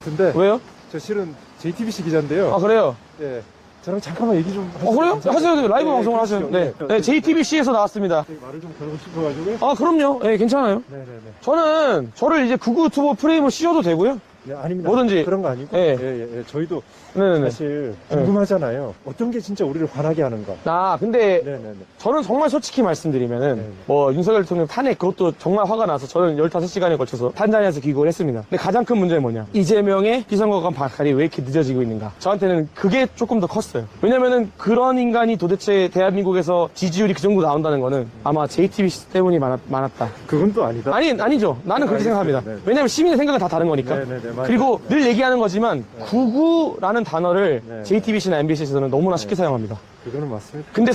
같은데. 왜요? 저 실은 JTBC 기자인데요. 아, 그래요? 예. 저랑 잠깐만 얘기 좀 하시죠. 그래요? 괜찮아요? 하세요. 라이브 네, 방송을 그러시죠. 하세요. 네. 네. 네, JTBC에서 나왔습니다. 말을 좀 걸고 싶어가지고요. 아, 그럼요. 네, 괜찮아요. 네네네. 저는 저를 이제 구구 유튜버 프레임을 씌워도 되고요. 네, 아닙니다. 뭐든지. 그런 거 아니고. 네. 예. 저희도 네네네. 사실 궁금하잖아요. 어떤 게 진짜 우리를 화나게 하는가. 근데 네네네. 저는 정말 솔직히 말씀드리면은 네네. 뭐 윤석열 대통령 탄핵 그것도 정말 화가 나서 저는 15시간에 걸쳐서 탄자니아에서 귀국을 했습니다. 근데 가장 큰 문제는 뭐냐? 이재명의 비선거관 박탈이 왜 이렇게 늦어지고 있는가? 저한테는 그게 조금 더 컸어요. 왜냐면은 그런 인간이 도대체 대한민국에서 지지율이 그 정도 나온다는 거는 아마 JTBC 때문이 많았다. 그건 또 아니다. 아니죠. 나는 그렇게 생각합니다. 네네. 왜냐면 시민의 생각은 다 다른 거니까. 네네네, 맞아요. 그리고 늘 얘기하는 거지만 구구라는 단어를 네. JTBC나 MBC에서는 너무나 쉽게 사용합니다. 그거는 맞습니다. 근데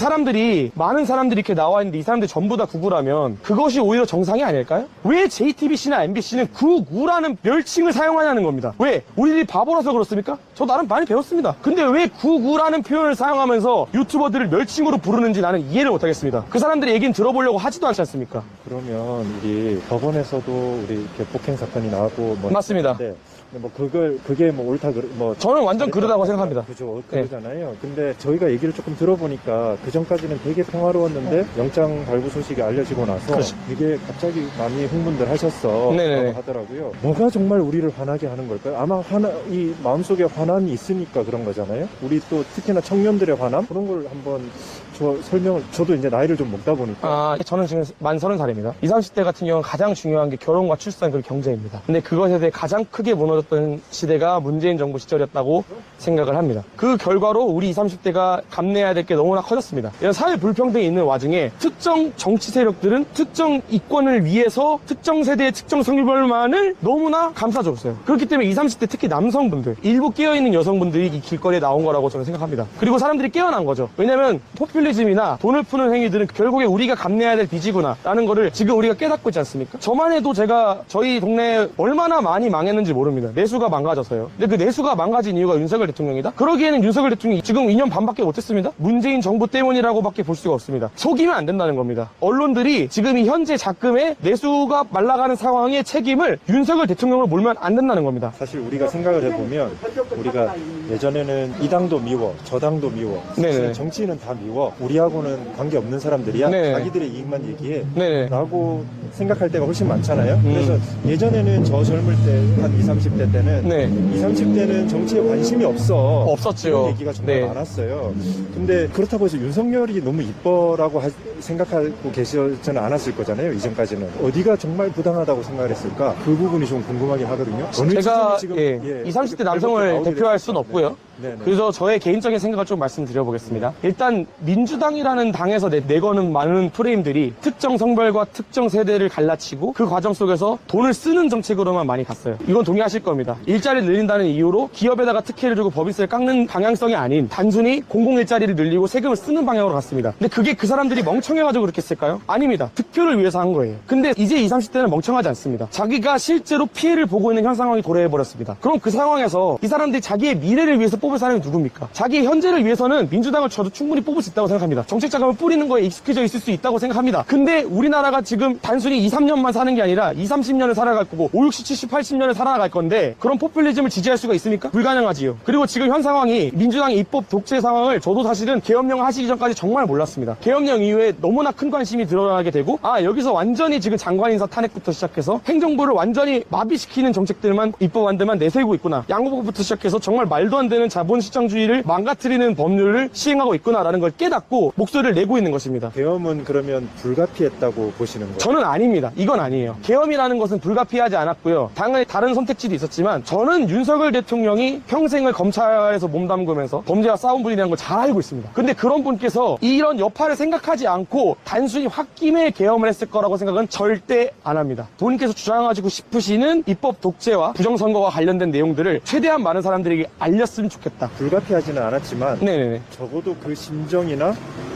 많은 사람들이 이렇게 나와 있는데 이 사람들이 전부 다 구구라면 그것이 오히려 정상이 아닐까요? 왜 JTBC나 MBC는 구구라는 멸칭을 사용하냐는 겁니다. 왜? 우리들이 바보라서 그렇습니까? 저 나름 많이 배웠습니다. 근데 왜 구구라는 표현을 사용하면서 유튜버들을 멸칭으로 부르는지 나는 이해를 못하겠습니다. 그 사람들의 얘기는 들어보려고 하지도 않지 않습니까? 그러면 우리 법원에서도 우리 이렇게 폭행 사건이 나고 뭐 맞습니다. 네. 뭐 그게 뭐 옳다 뭐 저는 완전 그러다고 생각합니다. 그죠, 그러잖아요. 근데 저희가 얘기를 조금 들어보니까 그 전까지는 되게 평화로웠는데 영장 발부 소식이 알려지고 나서 그렇죠. 이게 갑자기 많이 흥분들 하셨어 네네네. 라고 하더라고요. 뭐가 정말 우리를 화나게 하는 걸까요? 아마 이 마음속에 화난이 있으니까 그런 거잖아요. 우리 또 특히나 청년들의 화남 그런 걸 한번 저도 이제 나이를 좀 먹다 보니까 저는 지금 만 30살입니다. 20, 30대 같은 경우는 가장 중요한 게 결혼과 출산 그리고 경제입니다. 근데 그것에 대해 가장 크게 무너졌던 시대가 문재인 정부 시절이었다고 생각을 합니다. 그 결과로 우리 20, 30대가 감내해야 될 게 너무나 커졌습니다. 이런 사회 불평등이 있는 와중에 특정 정치 세력들은 특정 이권을 위해서 특정 세대의 특정 성별만을 너무나 감싸줬어요. 그렇기 때문에 20, 30대 특히 남성분들, 일부 깨어있는 여성분들이 이 길거리에 나온 거라고 저는 생각합니다. 그리고 사람들이 깨어난 거죠. 왜냐면 포퓰리즘이나 돈을 푸는 행위들은 결국에 우리가 감내해야 될 빚이구나 라는 거를 지금 우리가 깨닫고 있지 않습니까? 저만 해도 제가 저희 동네에 얼마나 많이 망했는지 모릅니다. 내수가 망가져서요. 근데 그 내수가 망가진 이유가 윤석열 대통령이다? 그러기에는 윤석열 대통령이 지금 2년 반밖에 못했습니다. 문재인 정부 때문이라고밖에 볼 수가 없습니다. 속이면 안 된다는 겁니다. 언론들이 지금 이 현재 작금의 내수가 말라가는 상황의 책임을 윤석열 대통령으로 몰면 안 된다는 겁니다. 사실 우리가 생각을 해보면 우리가 예전에는 이 당도 미워 저 당도 미워 네네. 사실 정치인은 다 미워 우리하고는 관계없는 사람들이야 네네. 자기들의 이익만 얘기해 네네. 라고 생각할 때가 훨씬 많잖아요. 그래서 예전에는 저 젊을 때 한 20, 30대 때는 네. 20, 30대는 정치에 관심이 없었죠. 그런 얘기가 정말 네. 많았어요. 근데 그렇다고 해서 윤석열이 너무 이뻐라고 생각하고 계시지는 않았을 거잖아요. 이전까지는. 어디가 정말 부당하다고 생각을 했을까? 그 부분이 좀 궁금하긴 하거든요. 어느 제가 지점이 지금 20, 30대 남성을 대표할 수는 없고요. 네네. 그래서 저의 개인적인 생각을 좀 말씀드려보겠습니다. 일단 민주당이라는 당에서 내거는 많은 프레임들이 특정 성별과 특정 세대를 갈라치고 그 과정 속에서 돈을 쓰는 정책으로만 많이 갔어요. 이건 동의하실 겁니다. 일자리를 늘린다는 이유로 기업에다가 특혜를 주고 법인세를 깎는 방향성이 아닌 단순히 공공일자리를 늘리고 세금을 쓰는 방향으로 갔습니다. 근데 그게 그 사람들이 멍청해가지고 그렇게 했을까요? 아닙니다. 득표를 위해서 한 거예요. 근데 이제 20, 30대는 멍청하지 않습니다. 자기가 실제로 피해를 보고 있는 현 상황이 도래해버렸습니다. 그럼 그 상황에서 이 사람들이 자기의 미래를 위해서 뽑을 사람이 누굽니까? 자기의 현재를 위해서는 민주당을 저도 충분히 뽑을 수 있다고 생각합니다. 정책 자금을 뿌리는 거에 익숙해져 있을 수 있다고 생각합니다. 근데 우리나라가 지금 단순히 2, 3년만 사는 게 아니라 2, 30년을 살아갈 거고 5, 60, 70, 80년을 살아갈 건데 그런 포퓰리즘을 지지할 수가 있습니까? 불가능하지요. 그리고 지금 현 상황이 민주당의 입법 독재 상황을 저도 사실은 계엄령 하시기 전까지 정말 몰랐습니다. 계엄령 이후에 너무나 큰 관심이 드러나게 되고 여기서 완전히 지금 장관 인사 탄핵부터 시작해서 행정부를 완전히 마비시키는 정책들만 입법안들만 내세우고 있구나. 양보법부터 시작해서 정말 말도 안 되는 자본시장주의를 망가뜨리는 법률을 시행하고 있구나라는 걸 깨닫고 목소리를 내고 있는 것입니다. 계엄은 그러면 불가피했다고 보시는 거예요? 저는 아닙니다. 이건 아니에요. 계엄이라는 것은 불가피하지 않았고요. 당연히 다른 선택지도 있었지만 저는 윤석열 대통령이 평생을 검찰에서 몸담으면서 범죄와 싸운 분이라는 걸 잘 알고 있습니다. 근데 그런 분께서 이런 여파를 생각하지 않고 단순히 홧김에 계엄을 했을 거라고 생각은 절대 안 합니다. 본인께서 주장하고 싶으시는 입법 독재와 부정선거와 관련된 내용들을 최대한 많은 사람들에게 알렸으면 좋겠다. 불가피하지는 않았지만 네네네. 적어도 그 심정이나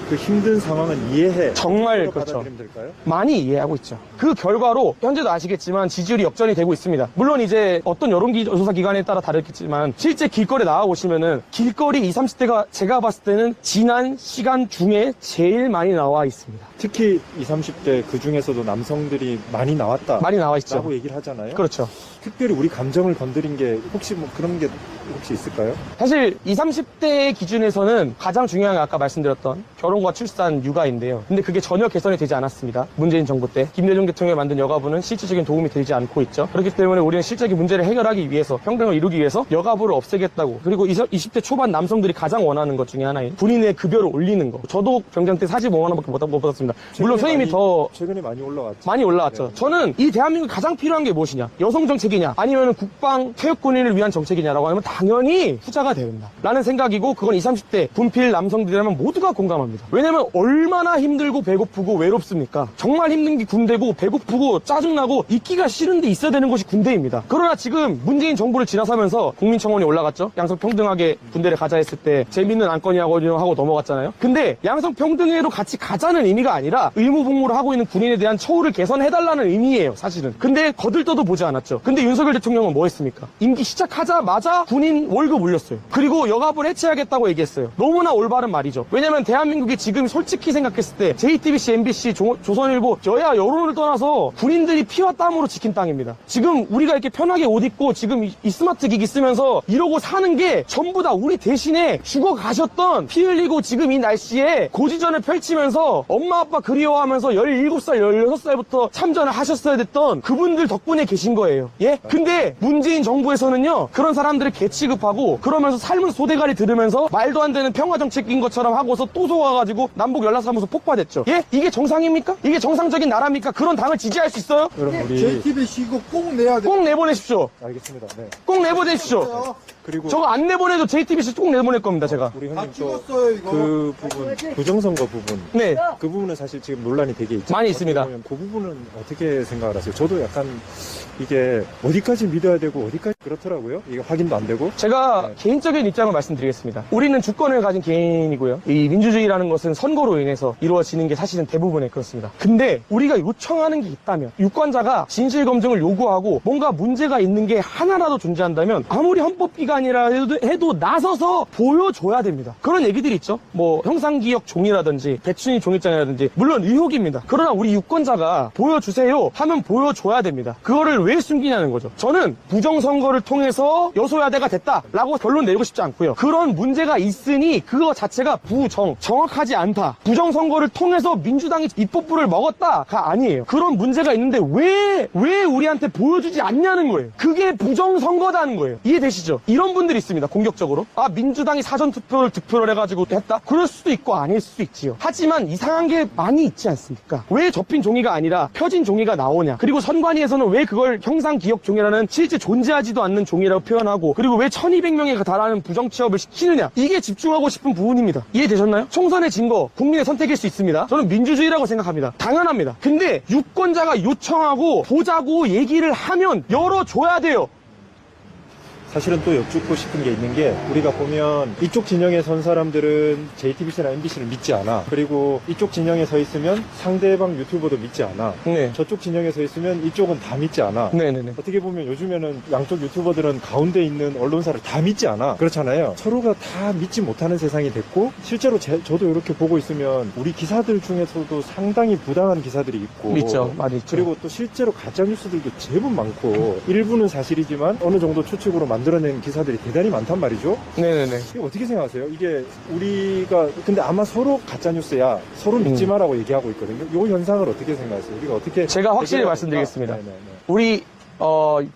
그 힘든 상황은 이해해. 정말 그렇죠. 그렇죠. 받아들이면 될까요? 많이 이해하고 있죠. 그 결과로 현재도 아시겠지만 지지율이 역전이 되고 있습니다. 물론 이제 어떤 여론조사 기관에 따라 다르겠지만 실제 길거리에 나와보시면은 길거리 20, 30대가 제가 봤을 때는 지난 시간 중에 제일 많이 나와 있습니다. 특히 20, 30대 그 중에서도 남성들이 많이 나왔다. 많이 나와 있죠. 라고 얘기를 하잖아요. 그렇죠. 특별히 우리 감정을 건드린 게 혹시 뭐 그런 게 혹시 있을까요? 사실 20, 30대 기준에서는 가장 중요한 게 아까 말씀드렸던 결혼과 출산, 육아인데요. 근데 그게 전혀 개선이 되지 않았습니다. 문재인 정부 때 김대중 대통령이 만든 여가부는 실질적인 도움이 되지 않고 있죠. 그렇기 때문에 우리는 실질적인 문제를 해결하기 위해서, 평등을 이루기 위해서 여가부를 없애겠다고, 그리고 20대 초반 남성들이 가장 원하는 것 중에 하나인 군인의 급여를 올리는 거. 저도 병장 때 45만 원밖에 못 받았습니다. 물론 선임이 더 최근에 많이 올라왔죠. 많이 올라왔죠. 네. 저는 이 대한민국에 가장 필요한 게 무엇이냐? 여성 정책이냐? 아니면 국방 퇴역군인을 위한 정책이냐라고 하면 당연히 후자가 된다. 라는 생각이고, 그건 20, 30대 분필 남성들이라면 모두가 공감합니다. 왜냐면 얼마나 힘들고 배고프고 외롭습니까? 정말 힘든 게 군대고, 배고프고 짜증나고 있기가 싫은데 있어야 되는 것이 군대입니다. 그러나 지금 문재인 정부를 지나서면서 국민청원이 올라갔죠. 양성평등하게 군대를 가자 했을 때 재밌는 안건이라고 하고 넘어갔잖아요. 근데 양성평등회로 같이 가자는 의미가 아니라 의무복무를 하고 있는 군인에 대한 처우를 개선해달라는 의미예요, 사실은. 근데 거들떠도 보지 않았죠. 근데 윤석열 대통령은 뭐 했습니까? 임기 시작하자마자 군인 월급 올렸어요. 그리고 여가부를 해체하겠다고 얘기했어요. 너무나 올바른 말이죠. 왜냐면 대한민국이 지금 솔직히 생각했을 때 JTBC, MBC, 조선일보, 여야 여론을 떠나서 군인들이 피와 땀으로 지킨 땅입니다. 지금 우리가 이렇게 편하게 옷 입고 지금 이 스마트 기기 쓰면서 이러고 사는 게 전부 다 우리 대신에 죽어가셨던, 피 흘리고 지금 이 날씨에 고지전을 펼치면서 엄마 아빠 그리워하면서 17살, 16살부터 참전을 하셨어야 됐던 그분들 덕분에 계신 거예요. 예? 근데 문재인 정부에서는요, 그런 사람들을 개취급하고 그러면서 삶은 소대가리 들으면서 말도 안 되는 평화정책인 것처럼 하고서 또 속아가지고 남북 연락사무소 폭파됐죠. 예? 이게 정상입니까? 이게 정상적인 나라입니까? 그런 당을 지지할 수 있어요? 그럼 우리 JTBC 이거 꼭 내야 돼. 꼭 내보내십시오. 알겠습니다. 네. 꼭 내보내십시오. 그리고 저거 안 내보내도 JTBC 꼭 내보낼 겁니다, 제가. 우리 다 형님 또 찍었어요, 이거. 그 부분, 부정선거 부분. 네. 그 부분은 사실 지금 논란이 되게 있죠. 많이 있습니다. 어떻게 보면 그 부분은 어떻게 생각을 하세요? 저도 약간 이게 어디까지 믿어야 되고 어디까지 그렇더라고요. 이게 확인도 안 되고. 제가 네. 개인적인 입장을 말씀드리겠습니다. 우리는 주권을 가진 개인이고요. 이 민주주의라는 것은 선거로 인해서 이루어지는 게 사실은 대부분에 그렇습니다. 근데 우리가 요청하는 게 있다면, 유권자가 진실검증을 요구하고 뭔가 문제가 있는 게 하나라도 존재한다면 아무리 헌법기관이라 해도 나서서 보여줘야 됩니다. 그런 얘기들이 있죠. 뭐 형상기억 종이라든지 배춘희 종이장이라든지, 물론 의혹입니다. 그러나 우리 유권자가 보여주세요 하면 보여줘야 됩니다. 그거를 왜 숨기냐는 거죠. 저는 부정선거를 통해서 여소야대가 됐다라고 결론 내리고 싶지 않고요. 그런 문제가 있으니 그거 자체가 정확하지 않다. 부정선거를 통해서 민주당이 입법부를 먹었다가 아니에요. 그런 문제가 있는데 왜 우리한테 보여주지 않냐는 거예요. 그게 부정선거다는 거예요. 이해되시죠? 이런 분들이 있습니다. 공격적으로. 아, 민주당이 사전투표를 득표를 해가지고 했다? 그럴 수도 있고 아닐 수도 있지요. 하지만 이상한 게 많이 있지 않습니까? 왜 접힌 종이가 아니라 펴진 종이가 나오냐? 그리고 선관위에서는 왜 그걸 형상기억종이라는 실제 존재하지도 않는 종이라고 표현하고, 그리고 왜 1200명에 달하는 부정취업을 시키느냐? 이게 집중하고 싶은 부분입니다. 이해되셨나요? 총선의 진거, 국민의 선택일 수 있습니다. 저는 민주주의라고 생각합니다. 당연합니다. 근데 유권자가 요청하고 보자고 얘기를 하면 열어줘야 돼요. 사실은 또 여쭙고 싶은 게 있는 게, 우리가 보면 이쪽 진영에 선 사람들은 JTBC나 MBC를 믿지 않아. 그리고 이쪽 진영에 서 있으면 상대방 유튜버도 믿지 않아. 네. 저쪽 진영에 서 있으면 이쪽은 다 믿지 않아. 네네네. 어떻게 보면 요즘에는 양쪽 유튜버들은 가운데 있는 언론사를 다 믿지 않아. 그렇잖아요. 서로가 다 믿지 못하는 세상이 됐고, 실제로 저도 이렇게 보고 있으면 우리 기사들 중에서도 상당히 부당한 기사들이 있고, 있죠. 많이 있죠. 그리고 또 실제로 가짜뉴스들도 제법 많고, 일부는 사실이지만 어느 정도 추측으로 만들어낸 기사들이 대단히 많단 말이죠. 네네네. 이거 어떻게 생각하세요? 이게 우리가, 근데 아마 서로 가짜뉴스야, 서로 믿지 마라고 얘기하고 있거든요. 이 현상을 어떻게 생각하세요? 우리가 어떻게 제가 확실히 해결해야 말씀드리겠습니다. 될까? 네네네. 우리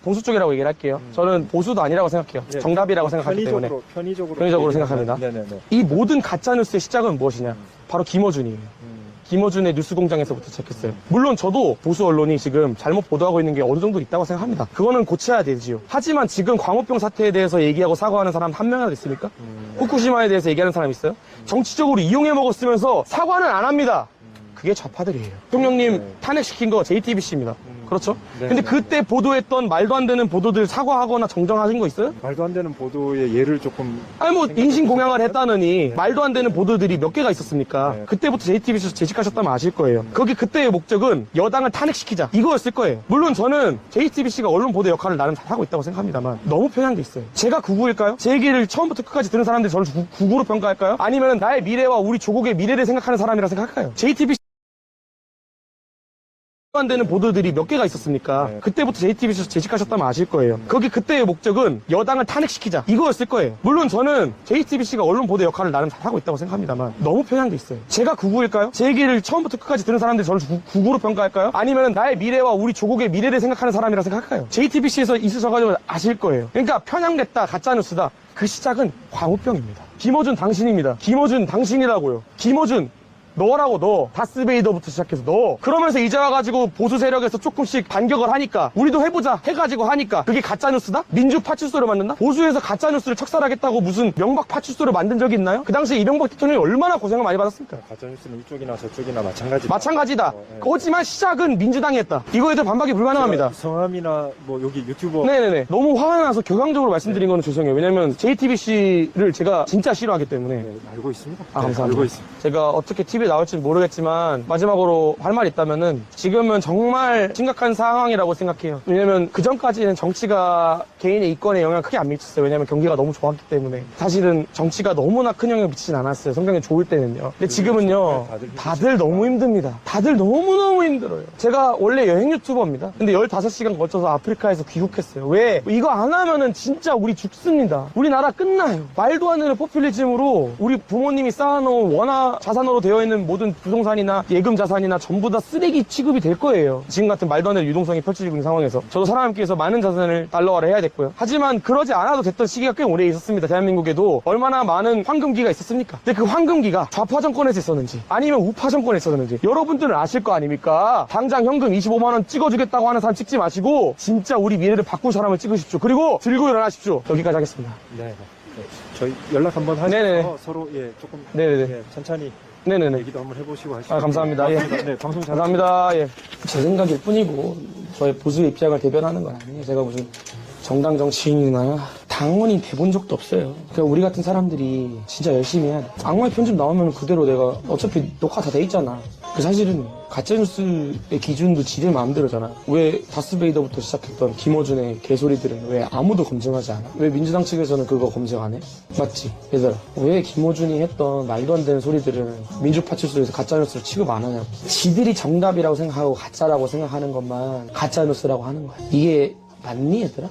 보수 쪽이라고 얘기를 할게요. 저는 보수도 아니라고 생각해요. 네. 정답이라고 생각하기 때문에. 편의적으로 생각합니다. 네네네. 이 모든 가짜뉴스의 시작은 무엇이냐? 바로 김어준이에요. 김어준의 뉴스공장에서부터 시작했어요. 물론 저도 보수 언론이 지금 잘못 보도하고 있는 게 어느 정도 있다고 생각합니다. 그거는 고쳐야 되지요. 하지만 지금 광우병 사태에 대해서 얘기하고 사과하는 사람 한 명이라도 있습니까? 후쿠시마에 대해서 얘기하는 사람 있어요? 정치적으로 이용해 먹었으면서 사과는 안 합니다. 그게 좌파들이에요. 대통령님 탄핵시킨 거 JTBC입니다. 그렇죠? 네, 근데 네, 그때 보도했던 말도 안 되는 보도들 사과하거나 정정하신 거 있어요? 말도 안 되는 보도의 예를 조금 아니 뭐 인신공양을 했다느니 말도 안 되는 보도들이 몇 개가 있었습니까? 네. 그때부터 JTBC에서 재직하셨다면 아실 거예요. 거기 그때의 목적은 여당을 탄핵시키자 이거였을 거예요. 물론 저는 JTBC가 언론 보도 역할을 나름 잘하고 있다고 생각합니다만 너무 편향돼 있어요. 제가 구구일까요? 제 얘기를 처음부터 끝까지 들은 사람들이 저를 구구로 평가할까요? 아니면 나의 미래와 우리 조국의 미래를 생각하는 사람이라 생각할까요? JTBC 안 되는 보도들이 몇 개가 있었습니까? 네. 그때부터 JTBC에서 재직하셨다면 아실 거예요. 거기 그때의 목적은 여당을 탄핵시키자 이거였을 거예요. 물론 저는 JTBC가 언론 보도 역할을 나름 잘하고 있다고 생각합니다만 너무 편향돼 있어요. 제가 구구일까요? 제 얘기를 처음부터 끝까지 들은 사람들이 저를 구구로 평가할까요? 아니면 나의 미래와 우리 조국의 미래를 생각하는 사람이라 생각할까요? JTBC에서 있으셔가지고 아실 거예요. 그러니까 편향됐다, 가짜뉴스다. 그 시작은 광우병입니다. 김어준 당신입니다. 김어준 당신이라고요. 김어준 너라고 너 다스베이더부터 시작해서 너 그러면서 이제 와가지고 보수 세력에서 조금씩 반격을 하니까 우리도 해보자 해가지고 하니까 그게 가짜뉴스다? 민주 파출소를 만든다? 보수에서 가짜뉴스를 척살하겠다고 무슨 명박 파출소를 만든 적이 있나요? 그 당시에 이명박 대통령이 얼마나 고생을 많이 받았습니까? 가짜뉴스는 이쪽이나 저쪽이나 마찬가지다. 마찬가지다. 네. 하지만 시작은 민주당이 했다. 이거에 대해 반박이 불가능합니다. 성함이나 뭐 여기 유튜버 네네네. 너무 화가 나서 격앙적으로 말씀드린 거는 죄송해요. 왜냐면 JTBC를 제가 진짜 싫어하기 때문에. 네, 알고 있습니다. 아, 네, 감사합니다. 알고 있습니다. 제가 어떻게 TV에 나올지 모르겠지만 마지막으로 할 말 있다면은 지금은 정말 심각한 상황이라고 생각해요. 왜냐면 그 전까지는 정치가 개인의 이권에 영향을 크게 안 미쳤어요. 왜냐면 경기가 너무 좋았기 때문에. 사실은 정치가 너무나 큰 영향을 미치진 않았어요. 성경이 좋을 때는요. 근데 지금은요. 다들 너무 힘듭니다. 다들 너무너무 힘들어요. 제가 원래 여행 유튜버입니다. 근데 15시간 걸쳐서 아프리카에서 귀국했어요. 왜? 이거 안 하면은 진짜 우리 죽습니다. 우리나라 끝나요. 말도 안 되는 포퓰리즘으로 우리 부모님이 쌓아놓은 원화 자산으로 되어 있는 모든 부동산이나 예금 자산이나 전부 다 쓰레기 취급이 될 거예요. 지금 같은 말도 안 되는 유동성이 펼쳐지고 있는 상황에서. 저도 사람함께 해서 많은 자산을 달러화를 해야 됐고요. 하지만 그러지 않아도 됐던 시기가 꽤 오래 있었습니다. 대한민국에도 얼마나 많은 황금기가 있었습니까? 근데 그 황금기가 좌파 정권에서 있었는지 아니면 우파 정권에서 있었는지 여러분들은 아실 거 아닙니까? 당장 현금 25만 원 찍어주겠다고 하는 사람 찍지 마시고 진짜 우리 미래를 바꿀 사람을 찍으십시오. 그리고 들고 일어나십시오. 여기까지 하겠습니다. 네, 네. 저희 연락 한번 네네네. 하셔서 서로 조금 네네네. 예, 천천히 네네네. 얘기도 한번 해보시고 하시죠. 아, 감사합니다. 예. 네, 방송 잘 감사합니다. 예. 제 생각일 뿐이고 저의 보수의 입장을 대변하는 건 아니에요. 제가 무슨 정당 정치인이나 당원이 돼본 적도 없어요. 그러니까 우리 같은 사람들이 진짜 열심히 해야 돼. 악마의 편집 나오면 그대로 내가 어차피 녹화 다 돼 있잖아. 그 사실은 가짜뉴스의 기준도 지들 마음대로잖아. 왜 다스베이더부터 시작했던 김어준의 개소리들은 왜 아무도 검증하지 않아? 왜 민주당 측에서는 그거 검증 안 해? 맞지? 얘들아. 왜 김어준이 했던 말도 안 되는 소리들은 민주파출소에서 가짜뉴스를 취급 안 하냐고. 지들이 정답이라고 생각하고 가짜라고 생각하는 것만 가짜뉴스라고 하는 거야. 이게 맞니 얘들아?